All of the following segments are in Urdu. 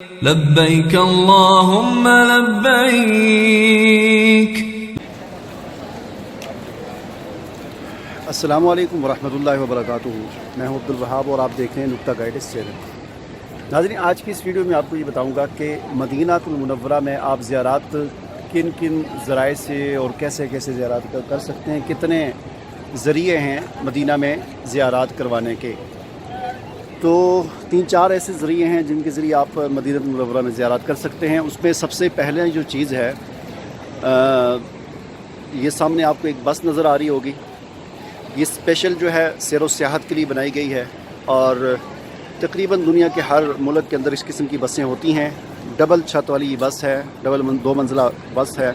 لبیک اللہم لبیک۔ السلام علیکم ورحمۃ اللہ وبرکاتہ۔ میں ہوں عبدالوہاب اور آپ دیکھ رہے ہیں نقطہ گائیڈنس چینل۔ ناظرین، آج کی اس ویڈیو میں آپ کو یہ بتاؤں گا کہ مدینہ المنورہ میں آپ زیارات کن کن ذرائع سے اور کیسے کیسے زیارات کر سکتے ہیں، کتنے ذریعے ہیں مدینہ میں زیارات کروانے کے۔ تو 3-4 ایسے ذریعے ہیں جن کے ذریعے آپ مدینہ المنورہ میں زیارات کر سکتے ہیں۔ اس میں سب سے پہلے جو چیز ہے، یہ سامنے آپ کو ایک بس نظر آ رہی ہوگی۔ یہ اسپیشل جو ہے سیر و سیاحت کے لیے بنائی گئی ہے، اور تقریباً دنیا کے ہر ملک کے اندر اس قسم کی بسیں ہوتی ہیں۔ ڈبل چھت والی یہ بس ہے، 2 منزلہ بس ہے۔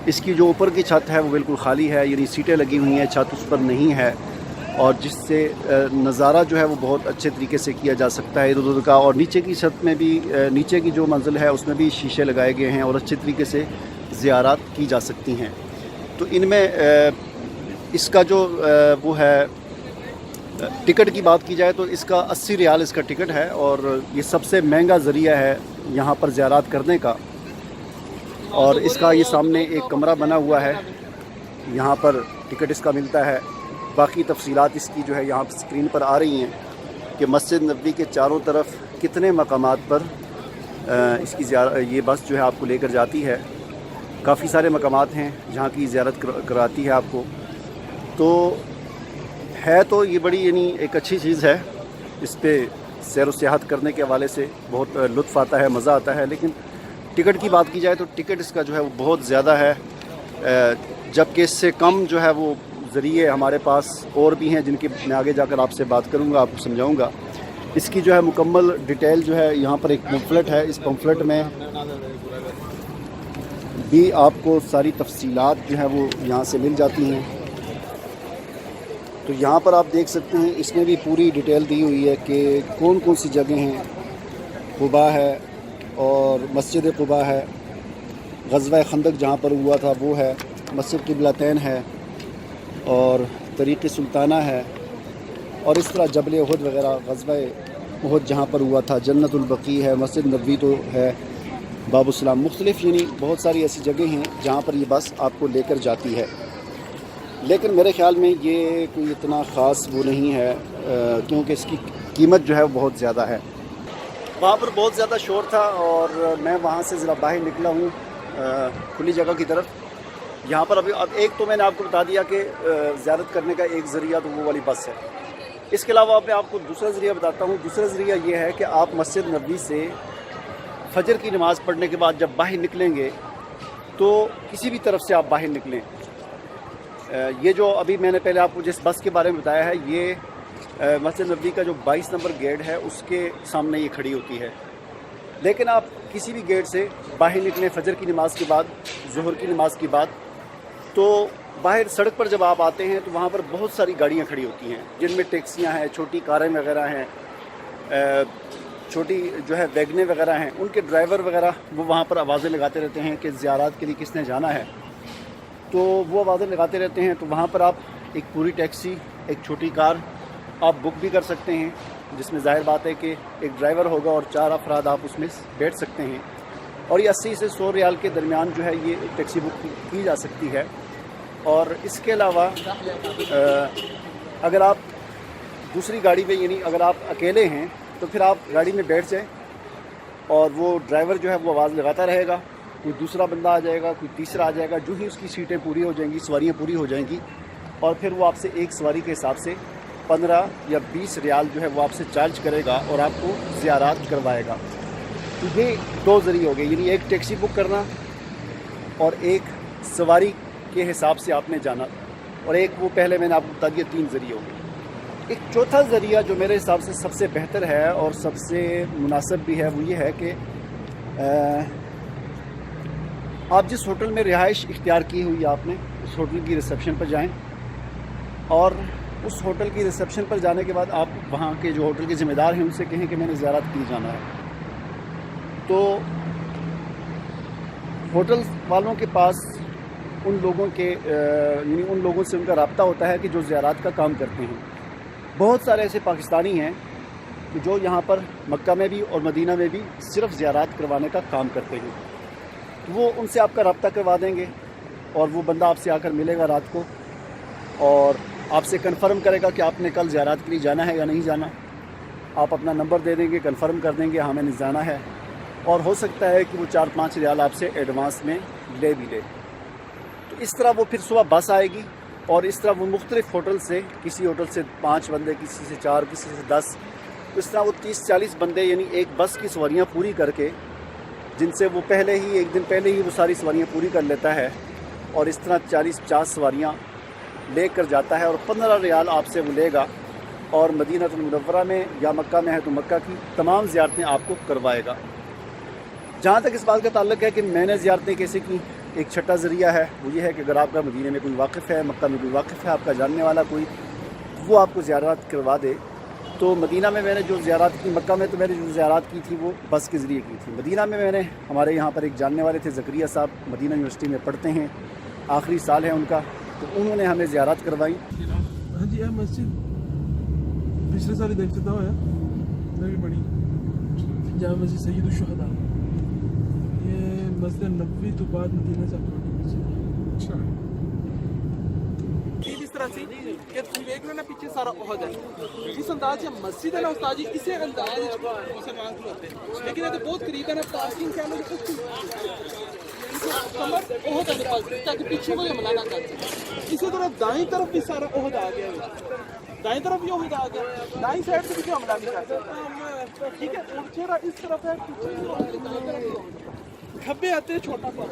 اس کی جو اوپر کی چھت ہے وہ بالکل خالی ہے، یعنی سیٹیں لگی ہوئی ہیں، چھت اس پر نہیں ہے، اور جس سے نظارہ جو ہے وہ بہت اچھے طریقے سے کیا جا سکتا ہے ادھر ادھر کا۔ اور نیچے کی چھت میں بھی، نیچے کی جو منزل ہے اس میں بھی شیشے لگائے گئے ہیں اور اچھے طریقے سے زیارات کی جا سکتی ہیں۔ تو ان میں اس کا جو وہ ہے ٹکٹ کی بات کی جائے تو اس کا 80 ریال اس کا ٹکٹ ہے، اور یہ سب سے مہنگا ذریعہ ہے یہاں پر زیارات کرنے کا۔ اور اس کا یہ سامنے ایک کمرہ بنا ہوا ہے، یہاں پر ٹکٹ اس کا ملتا ہے۔ باقی تفصیلات اس کی جو ہے یہاں اسکرین پر آ رہی ہیں کہ مسجد نبوی کے چاروں طرف کتنے مقامات پر اس کی یہ بس جو ہے آپ کو لے کر جاتی ہے۔ کافی سارے مقامات ہیں جہاں کی زیارت کراتی ہے آپ کو۔ تو ہے تو یہ بڑی یعنی ایک اچھی چیز ہے، اس پہ سیر و سیاحت کرنے کے حوالے سے بہت لطف آتا ہے، مزہ آتا ہے۔ لیکن ٹکٹ کی بات کی جائے تو ٹکٹ اس کا جو ہے وہ بہت زیادہ ہے، جبکہ اس سے کم جو ہے وہ ذریعے ہمارے پاس اور بھی ہیں جن کی میں آگے جا کر آپ سے بات کروں گا، آپ کو سمجھاؤں گا۔ اس کی جو ہے مکمل ڈیٹیل جو ہے یہاں پر ایک پمفلٹ ہے، اس پمفلٹ میں بھی آپ کو ساری تفصیلات جو ہے وہ یہاں سے مل جاتی ہیں۔ تو یہاں پر آپ دیکھ سکتے ہیں اس میں بھی پوری ڈیٹیل دی ہوئی ہے کہ کون کون سی جگہیں ہیں۔ قباء ہے، اور مسجد قباء ہے، غزوہ خندق جہاں پر ہوا تھا وہ ہے، مسجد قبلتین ہے، اور طریق سلطانہ ہے، اور اس طرح جبل احد وغیرہ، غزوہ احد جہاں پر ہوا تھا، جنت البقیع ہے، مسجد نبوی تو ہے، باب السلام، مختلف یعنی بہت ساری ایسی جگہیں ہیں جہاں پر یہ بس آپ کو لے کر جاتی ہے۔ لیکن میرے خیال میں یہ کوئی اتنا خاص وہ نہیں ہے، کیونکہ اس کی قیمت جو ہے وہ بہت زیادہ ہے۔ وہاں پر بہت زیادہ شور تھا اور میں وہاں سے ذرا باہر نکلا ہوں کھلی جگہ کی طرف۔ یہاں پر اب ایک تو میں نے آپ کو بتا دیا کہ زیارت کرنے کا ایک ذریعہ تو وہ والی بس ہے۔ اس کے علاوہ میں آپ کو دوسرا ذریعہ بتاتا ہوں۔ دوسرا ذریعہ یہ ہے کہ آپ مسجد نبوی سے فجر کی نماز پڑھنے کے بعد جب باہر نکلیں گے تو کسی بھی طرف سے آپ باہر نکلیں، یہ جو ابھی میں نے پہلے آپ کو جس بس کے بارے میں بتایا ہے، یہ مسجد نبوی کا جو 22 نمبر گیٹ ہے اس کے سامنے یہ کھڑی ہوتی ہے۔ لیکن آپ کسی بھی گیٹ سے باہر نکلیں فجر کی نماز کے بعد، ظہر کی نماز کے بعد، تو باہر سڑک پر جب آپ آتے ہیں تو وہاں پر بہت ساری گاڑیاں کھڑی ہوتی ہیں، جن میں ٹیکسیاں ہیں، چھوٹی کاریں وغیرہ ہیں، چھوٹی جو ہے ویگنیں وغیرہ ہیں۔ ان کے ڈرائیور وغیرہ وہ وہاں پر آوازیں لگاتے رہتے ہیں کہ زیارات کے لیے کس نے جانا ہے، تو وہ آوازیں لگاتے رہتے ہیں۔ تو وہاں پر آپ ایک پوری ٹیکسی، ایک چھوٹی کار آپ بک بھی کر سکتے ہیں، جس میں ظاہر بات ہے کہ ایک ڈرائیور ہوگا اور 4 افراد آپ اس میں بیٹھ سکتے ہیں، اور یہ 80 سے 100 ریال کے درمیان جو ہے یہ ٹیکسی بک کی جا سکتی ہے۔ اور اس کے علاوہ اگر آپ دوسری گاڑی میں، یعنی اگر آپ اکیلے ہیں تو پھر آپ گاڑی میں بیٹھ جائیں، اور وہ ڈرائیور جو ہے وہ آواز لگاتا رہے گا، کوئی دوسرا بندہ آ جائے گا، کوئی تیسرا آ جائے گا، جو ہی اس کی سیٹیں پوری ہو جائیں گی، سواریاں پوری ہو جائیں گی، اور پھر وہ آپ سے ایک سواری کے حساب سے 15 یا 20 ریال جو ہے وہ آپ سے چارج کرے گا اور آپ کو زیارات کروائے گا۔ تو یہ 2 ذریعے ہو گئے، یعنی ایک ٹیکسی بک کرنا اور ایک سواری کے حساب سے آپ نے جانا، اور ایک وہ پہلے میں نے آپ کو بتا دیا 3 ذریعے ہو گئے۔ ایک چوتھا ذریعہ جو میرے حساب سے سب سے بہتر ہے اور سب سے مناسب بھی ہے، وہ یہ ہے کہ آپ جس ہوٹل میں رہائش اختیار کی ہوئی آپ نے، اس ہوٹل کی ریسیپشن پر جائیں، اور اس ہوٹل کی ریسیپشن پر جانے کے بعد آپ وہاں کے جو ہوٹل کے ذمہ دار ہیں ان سے کہیں کہ میں نے زیارت کی جانا ہے۔ تو ہوٹل والوں کے پاس ان لوگوں کے یعنی ان لوگوں سے ان کا رابطہ ہوتا ہے کہ جو زیارات کا کام کرتے ہیں۔ بہت سارے ایسے پاکستانی ہیں کہ جو یہاں پر مکہ میں بھی اور مدینہ میں بھی صرف زیارات کروانے کا کام کرتے ہیں، وہ ان سے آپ کا رابطہ کروا دیں گے اور وہ بندہ آپ سے آ کر ملے گا رات کو اور آپ سے کنفرم کرے گا کہ آپ نے کل زیارات کے لیے جانا ہے یا نہیں جانا۔ آپ اپنا نمبر دے دیں گے، کنفرم کر دیں گے ہاں میں نے جانا ہے، اور ہو سکتا ہے کہ وہ 4-5 ریال آپ سے ایڈوانس میں لے بھی لے۔ تو اس طرح وہ پھر صبح بس آئے گی اور اس طرح وہ مختلف ہوٹل سے، کسی ہوٹل سے 5 بندے، کسی سے 4، کسی سے 10، اس طرح وہ 30-40 بندے یعنی ایک بس کی سواریاں پوری کر کے، جن سے وہ پہلے ہی ایک دن پہلے ہی وہ ساری سواریاں پوری کر لیتا ہے، اور اس طرح 40-50 سواریاں لے کر جاتا ہے اور 15 ریال آپ سے وہ لے گا، اور مدینہ المنورہ میں یا مکہ میں ہے تو مکہ کی تمام زیارتیں آپ کو کروائے گا۔ جہاں تک اس بات کا تعلق ہے کہ میں نے زیارتیں کیسے کی، ایک چھٹا ذریعہ ہے، وہ یہ ہے کہ اگر آپ کا مدینہ میں کوئی واقف ہے، مکہ میں کوئی واقف ہے، آپ کا جاننے والا کوئی، وہ آپ کو زیارت کروا دے۔ تو مدینہ میں نے جو زیارات کی، مکہ میں تو میں نے جو زیارات کی تھی وہ بس کے ذریعے کی تھی۔ مدینہ میں نے ہمارے یہاں پر ایک جاننے والے تھے، زکریا صاحب، مدینہ یونیورسٹی میں پڑھتے ہیں، آخری سال ہے ان کا، تو انہوں نے ہمیں زیارت کروائی۔ ہاں جی، مسجد پچھلے سال ہی دیکھ سکتا ہوں میں بڑی جامع مسجد سید الشہداء، یہ مسجد نبوی تو بعد مدینہ سے اچھا اس طرح سے کہ تم دیکھ رہے نا پیچھے سارا عہد ہے، جس انداز سے مسجد ہے نا استاد جی، اسے انداز مسلمان ہوتے ہیں، لیکن یہ تو بہت قریب ہے نا، پارکنگ کیا لوگ کمر عہد ہے پاس تاکہ پیچھے کوئی حملہ نہ کر سکے۔ اسی طرح دائیں طرف بھی سارا عہد آ گیا ہے، دائیں طرف بھی عہد آ گیا، دائیں سائڈ سے بھی کوئی حملہ نہیں کر سکتا، ٹھیک ہے، اور چہرہ اس طرف ہے، پیچھے کھبے آتے ہیں چھوٹا سا،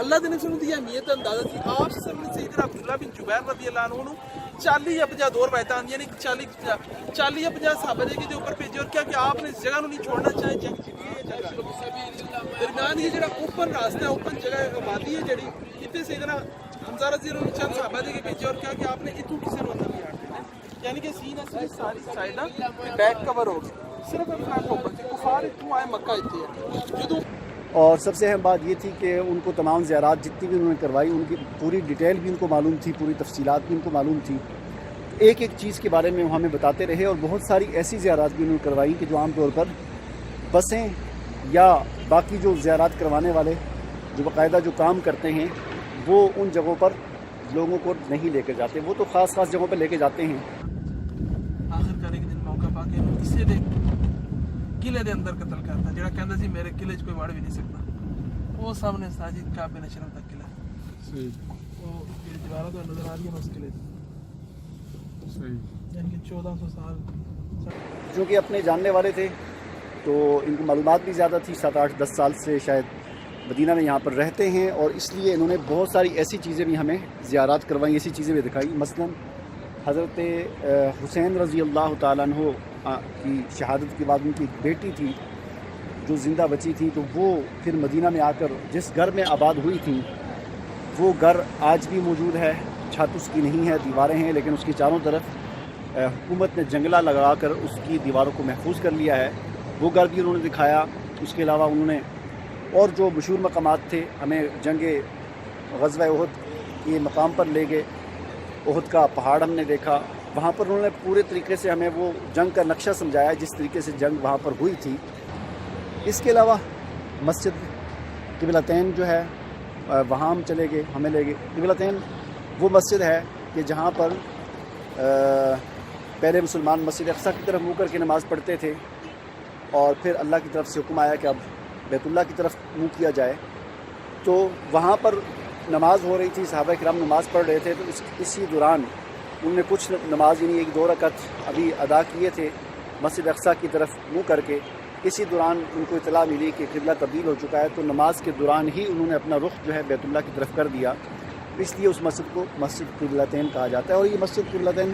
اللہ نے سنو دیا اہمیت اندازہ تھی۔ آپ سیدنا عبداللہ بن جبیر رضی اللہ عنہ 40 یا 50 دور روایتاں یعنی 40 یا 50 صحابہ کے اوپر بھیجے، اور کیا کہ آپ نے اس جگہ کو نہیں چھوڑنا چاہے، درمیان یہ جڑا اوپن راستہ ہے، اوپن جگہ آبادی ہے جڑی، اتنے سیدنا حمزہ رضی اللہ عنہ چند صحابہ کے بھیجے، اور کیا کہ آپ نے اتوں کسی نے نہیں آٹھنا، یعنی کہ سین ایسی ساری سائڈاں بیک کور ہو گئی، صرف فرنٹ اوپن سے کفار اتوں آئے مکہ اتنے ہے جدوں۔ اور سب سے اہم بات یہ تھی کہ ان کو تمام زیارات جتنی بھی انہوں نے کروائی، ان کی پوری ڈیٹیل بھی ان کو معلوم تھی، پوری تفصیلات بھی ان کو معلوم تھی، ایک ایک چیز کے بارے میں وہ ہمیں بتاتے رہے، اور بہت ساری ایسی زیارات بھی انہوں نے کروائی کہ جو عام طور پر بسیں یا باقی جو زیارات کروانے والے جو باقاعدہ جو کام کرتے ہیں وہ ان جگہوں پر لوگوں کو نہیں لے کے جاتے، وہ تو خاص خاص جگہوں پہ لے کے جاتے ہیں۔ آخر کرنے کے دن موقع پا کے اسے دے قلعے دے اندر قتل کرتا، جڑا کہندا سی میرے قلعے 'چ کوئی وڑ بھی نہیں سکتا، وہ سامنے ساجد کعبہ نشرم تک قلعہ صحیح، وہ دیواروں تو نظر آ رہی ہے اس قلعے صحیح، یعنی کہ 1400 سال جو کہ اپنے جاننے والے تھے تو ان کو معلومات بھی زیادہ تھی، 7-8-10 سال سے شاید مدینہ میں یہاں پر رہتے ہیں، اور اس لیے انہوں نے بہت ساری ایسی چیزیں بھی ہمیں زیارات کروائیں، ایسی چیزیں بھی دکھائی۔ مثلا حضرت حسین رضی اللہ تعالیٰ عنہ کی شہادت کے بعد ان کی ایک بیٹی تھی جو زندہ بچی تھی، تو وہ پھر مدینہ میں آ کر جس گھر میں آباد ہوئی تھیں وہ گھر آج بھی موجود ہے، چھت اس کی نہیں ہے، دیواریں ہیں، لیکن اس کی چاروں طرف حکومت نے جنگلہ لگا کر اس کی دیواروں کو محفوظ کر لیا ہے، وہ گھر بھی انہوں نے دکھایا۔ اس کے علاوہ انہوں نے اور جو مشہور مقامات تھے، ہمیں جنگ غزوہ احد کے مقام پر لے گئے، احد کا پہاڑ ہم نے دیکھا، وہاں پر انہوں نے پورے طریقے سے ہمیں وہ جنگ کا نقشہ سمجھایا جس طریقے سے جنگ وہاں پر ہوئی تھی۔ اس کے علاوہ مسجد قبلتین جو ہے وہاں ہم چلے گئے، ہمیں لے گئے۔ قبلتین وہ مسجد ہے کہ جہاں پر پہلے مسلمان مسجد اقصی کی طرف منہ کر کے نماز پڑھتے تھے، اور پھر اللہ کی طرف سے حکم آیا کہ اب بیت اللہ کی طرف منہ کیا جائے، تو وہاں پر نماز ہو رہی تھی، صحابہ کرام نماز پڑھ رہے تھے، تو اسی دوران انہوں نے کچھ نماز یعنی 1-2 رکعت ابھی ادا کیے تھے مسجد اقصی کی طرف منہ کر کے۔ اسی دوران ان کو اطلاع ملی کہ قبلہ تبدیل ہو چکا ہے، تو نماز کے دوران ہی انہوں نے اپنا رخ جو ہے بیت اللہ کی طرف کر دیا، اس لیے اس مسجد کو مسجد قبلتین کہا جاتا ہے۔ اور یہ مسجد قبلتین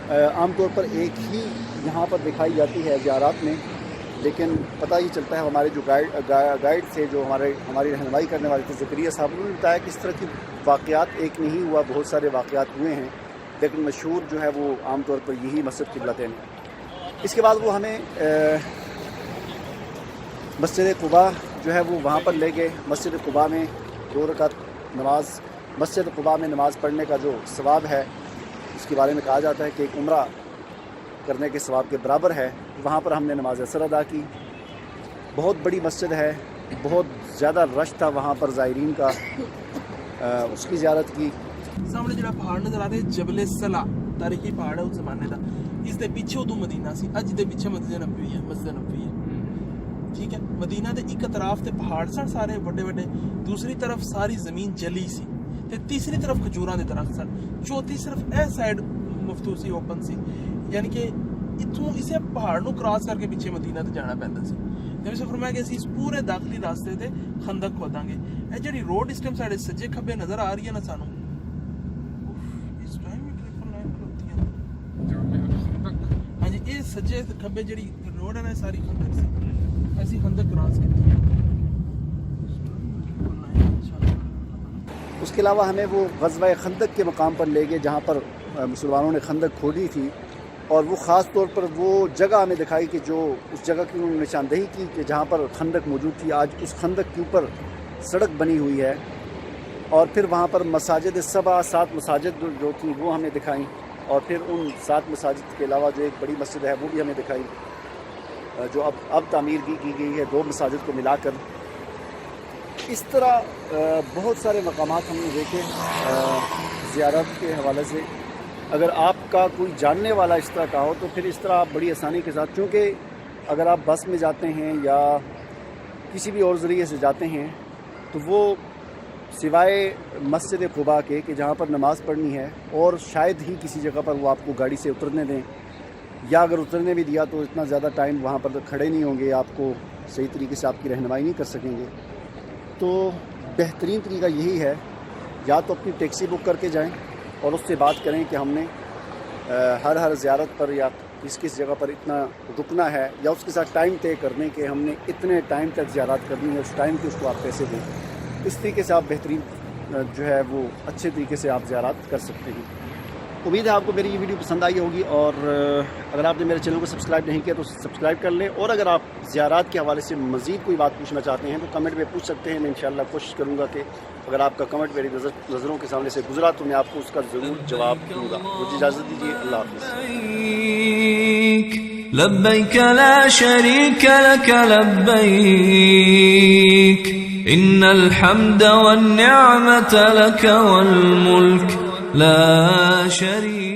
عام طور پر ایک ہی یہاں پر دکھائی جاتی ہے زیارات میں، لیکن پتہ یہ چلتا ہے ہمارے جو گائیڈ تھے، جو ہماری رہنمائی کرنے والے تھے، زکریا صاحب، انہوں نے بتایا کہ اس طرح کی واقعات ایک نہیں ہوا، بہت سارے واقعات ہوئے ہیں، لیکن مشہور جو ہے وہ عام طور پر یہی مسجد قبلتین ہے۔ اس کے بعد وہ ہمیں مسجد قباء جو ہے وہ وہاں پر لے گئے۔ مسجد قباء میں 2 رکعت نماز، مسجد قباء میں نماز پڑھنے کا جو ثواب ہے اس کے بارے میں کہا جاتا ہے کہ ایک عمرہ کرنے کے ثواب کے برابر ہے. وہاں پر ہم نے نماز عصر ادا کی. بہت بڑی مسجد ہے, بہت زیادہ رش تھا وہاں پر زائرین کا, اس کی زیارت کی. سامنے جڑا پہاڑ نظر آ رہا ہے جبل صلا, تاریخی پہاڑ ہے اس زمانے کا. اس دے پیچھے ادو مدینہ سی, اج دے پیچھے مسجد نبوی ہے. ٹھیک ہے, مدینہ دے ایک طرف تے پہاڑ سن سارے بڑے بڑے, دوسری طرف ساری زمین جلی سی, تے تیسری طرف کھجوراں دے درخت سن, چوتھی صرف اے سائڈ مفتوح سی, اوپن سی. یعنی کہ اتوں اسے پہاڑ نو کراس کر کے پیچھے مدینہ تے جانا پیندا سی. نبی صلی اللہ علیہ وسلم فرمایا کہ اسی اس پورے داخلی راستے تے خندق کھوداں گے. اے جڑی روڈ اس ٹائم ساڈے سجے کھبے نظر آ رہی ہے نا سانو, اس ٹائم بھی 999 کھلوتی ہے. ہاں جی, یہ سجے کھبے جڑی روڈ ہے نا ساری خندق سی, ایسی خندق کراس کی. اس کے علاوہ ہمیں وہ غزوہ خندق کے مقام پر لے گئے جہاں پر مسلمانوں نے خندق کھودی تھی, اور وہ خاص طور پر وہ جگہ ہمیں دکھائی کہ جو اس جگہ کی انہوں نے نشاندہی کی کہ جہاں پر خندق موجود تھی. آج اس خندق کے اوپر سڑک بنی ہوئی ہے. اور پھر وہاں پر مساجد 7 مساجد جو تھیں وہ ہمیں دکھائیں, اور پھر ان 7 مساجد کے علاوہ جو ایک بڑی مسجد ہے وہ بھی ہمیں دکھائی, جو اب تعمیر کی گئی ہے 2 مساجد کو ملا کر. اس طرح بہت سارے مقامات ہم نے دیکھے زیارت کے حوالے سے. اگر آپ کا کوئی جاننے والا اس طرح کا ہو تو پھر اس طرح آپ بڑی آسانی کے ساتھ, چونکہ اگر آپ بس میں جاتے ہیں یا کسی بھی اور ذریعے سے جاتے ہیں تو وہ سوائے مسجد قباء کے کہ جہاں پر نماز پڑھنی ہے, اور شاید ہی کسی جگہ پر وہ آپ کو گاڑی سے اترنے دیں, یا اگر اترنے بھی دیا تو اتنا زیادہ ٹائم وہاں پر کھڑے نہیں ہوں گے, آپ کو صحیح طریقے سے آپ کی رہنمائی نہیں کر سکیں گے. تو بہترین طریقہ یہی ہے, یا تو اپنی ٹیکسی بک کر کے جائیں اور اس سے بات کریں کہ ہم نے ہر زیارت پر یا کس جگہ پر اتنا رکنا ہے, یا اس کے ساتھ ٹائم طے کر دیں کہ ہم نے اتنے ٹائم تک زیارت کرنی ہے, اس ٹائم کے اس کو آپ پیسے دیں. اس طریقے سے آپ بہترین جو ہے وہ اچھے طریقے سے آپ زیارت کر سکتے ہیں. امید ہے آپ کو میری یہ ویڈیو پسند آئی ہوگی, اور اگر آپ نے میرے چینل کو سبسکرائب نہیں کیا تو سبسکرائب کر لیں. اور اگر آپ زیارات کے حوالے سے مزید کوئی بات پوچھنا چاہتے ہیں تو کمنٹ میں پوچھ سکتے ہیں. میں انشاءاللہ کوشش کروں گا کہ اگر آپ کا کمنٹ میری نظروں کے سامنے سے گزرا تو میں آپ کو اس کا ضرور جواب دوں گا. مجھے اجازت دیجیے, اللہ حافظ. لبيك لا شريك لك لبيك إن الحمد والنعمة لك والملك لا شريك